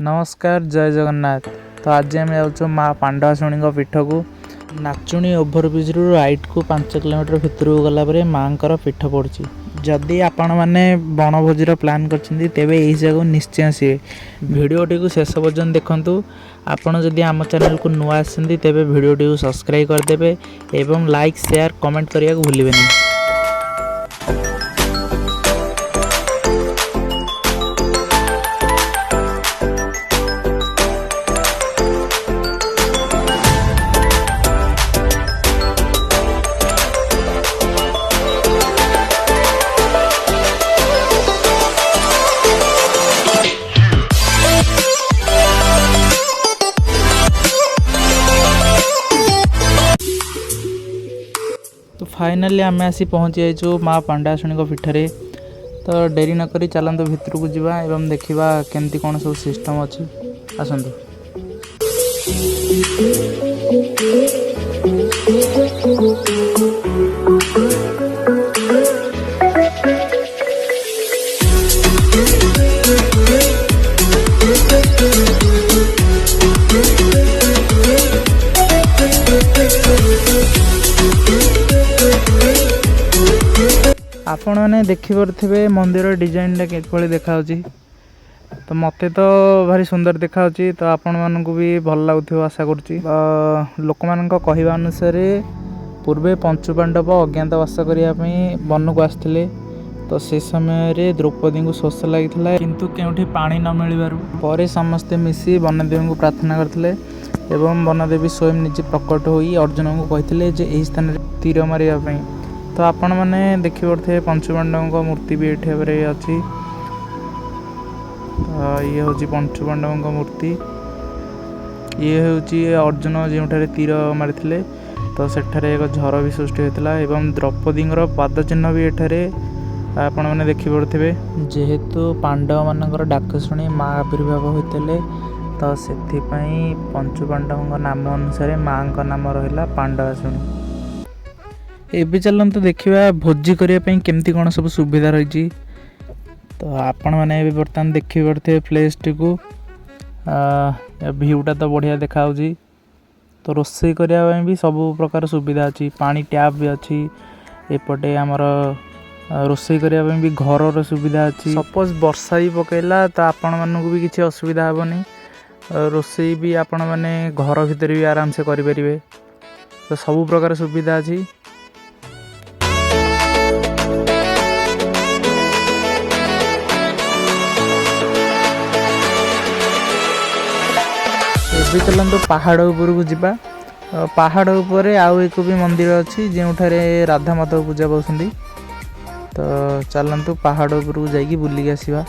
नमस्कार जय जगन्नाथ। तो आज आम जाऊँ माँ पांडवाशुणी पीठ को नाचुणी ओभरब्रिज रु राइट को 5 किलोमीटर भितर गलापर माँ पीठ पड़ी। जदि आपण मैंने बनभोजर प्लान कर तेबे यही जगह निश्चय आसवे। भिडटी को शेष पर्यंत देखूँ। आपण जदि आम चैनल को नुआ आसती तेबे भिडटी को सब्सक्राइब करदे एवं लाइक शेयर कमेंट करने को भूलिए नहीं। तो फाइनली आम आसी पहुँची जाइए माँ पांडवाशुणी पीठरे। तो डेरी नक चलतु भितर को जावा एवं देखा केमती कौन सब सिस्टम अच्छी आसतु। आपण मैंने देखिपे मंदिर डिजाइन किभली देखा। तो मत तो भारी सुंदर देखा। तो आपण मानक भी भल लगुव आशा करुँच। लोक मान कहवा अनुसार पूर्वे पंचुपांडव अज्ञातवास करने वन को आसते। तो से समय द्रौपदी को शोष लगी किंतु केउठी पानी न मिलवर समस्ते मिसी वनदेवी को प्रार्थना करते एवं वनदेवी स्वयं निजे प्रकट हो अर्जुन को कहते जे यही स्थान तीर मारे। तो आपण मैंने देखिपे पंचुपांडव मूर्ति भी ये अच्छी। ये हूँ पंचुपांडव मूर्ति। ये हूँ अर्जुन जो तीर मारी। तो सेठारे एक झर भी सृष्टि होता एवं द्रौपदी पाद चिन्ह भी एठारे आपण मैंने देखिपे। जेहेतु पांडव मानकर डाक शुणी माँ आविर्भाव होते तो से पंचुपांडव नाम अनुसार माँ का नाम रहा पांडवाशुणी। एबे चलते देखा भोजी करने केमती कौन सब सुविधा रही। तो आपण मैंने बर्तमान देखी पड़ते प्लेस टी को भ्यूटा तो बढ़िया देखा। तो रोषे करने भी सब प्रकार सुविधा अच्छी। पानी टैप भी अच्छी। एपटे आमर रोषे करने भी घर सुविधा अच्छी। सपोज वर्षा भी पकेला तो आपण मानक भी किसी असुविधा हेनी। रोषे भी आपण मैंने घर भितर भी आराम से करें। तो सब प्रकार सुविधा अच्छी। भी चलते पहाड़ उपर को जावा। पहाड़ उपर आउ एक भी मंदिर अच्छी जो राधा माधव पूजा पाती। तो चलतु पहाड़ उपर को जाइए बुलिक आसवा।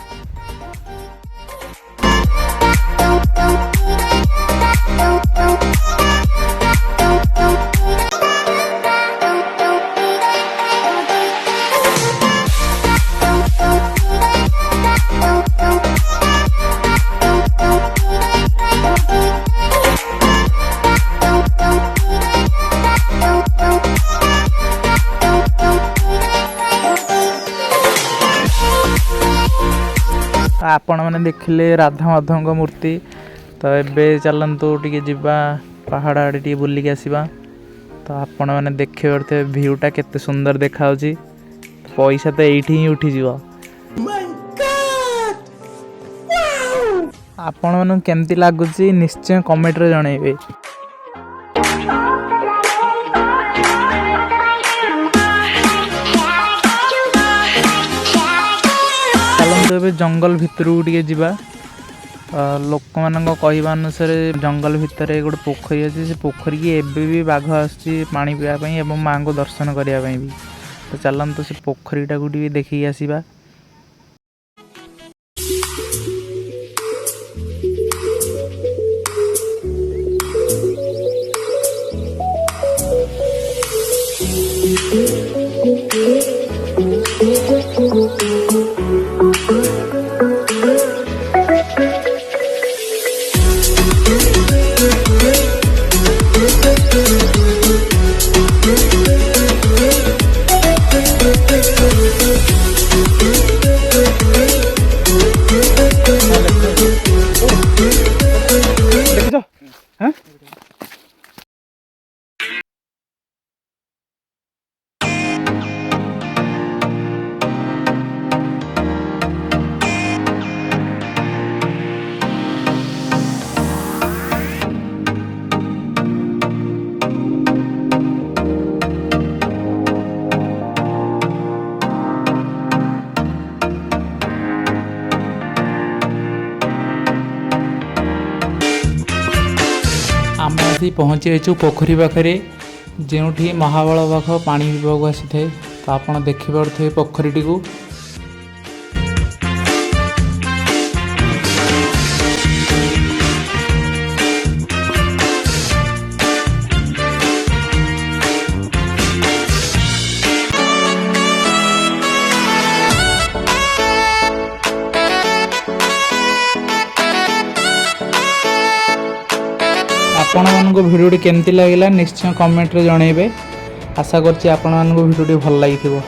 आपण मैंने देखिले राधा माधव मूर्ति। तो एबे चलतु टी जावा पहाड़ आड़े टी बुलिक आसवा। तो आपण मैंने देखी पड़ते भ्यूटा केते सुंदर देखा। पैसा तो यही ही उठी जीव। आपण मानू केमती लगुच निश्चय कमेंट रे जणैबे। जंगल भितर टे जावा। लोक मान कहवा अनुसार जंगल भितर गोटे पोखरी अच्छी। से पोखरी की एबे भी बाघ आसुची पानी पीवाई एवं माँ को दर्शन करने भी। तो चलतु से पोखरीटा को देखिए आसवा। आसी पहुँची पोखरी पाखे जो महाबल पाख पानी पीवाक आसी था। तो आप देखिपे पोखरीटी को आपण मानक भिडियोटी केमती लगिला निश्चय कमेंट रे जणेबे। आशा करछि आपण मानक भिडियोटी भल लागिथिबो।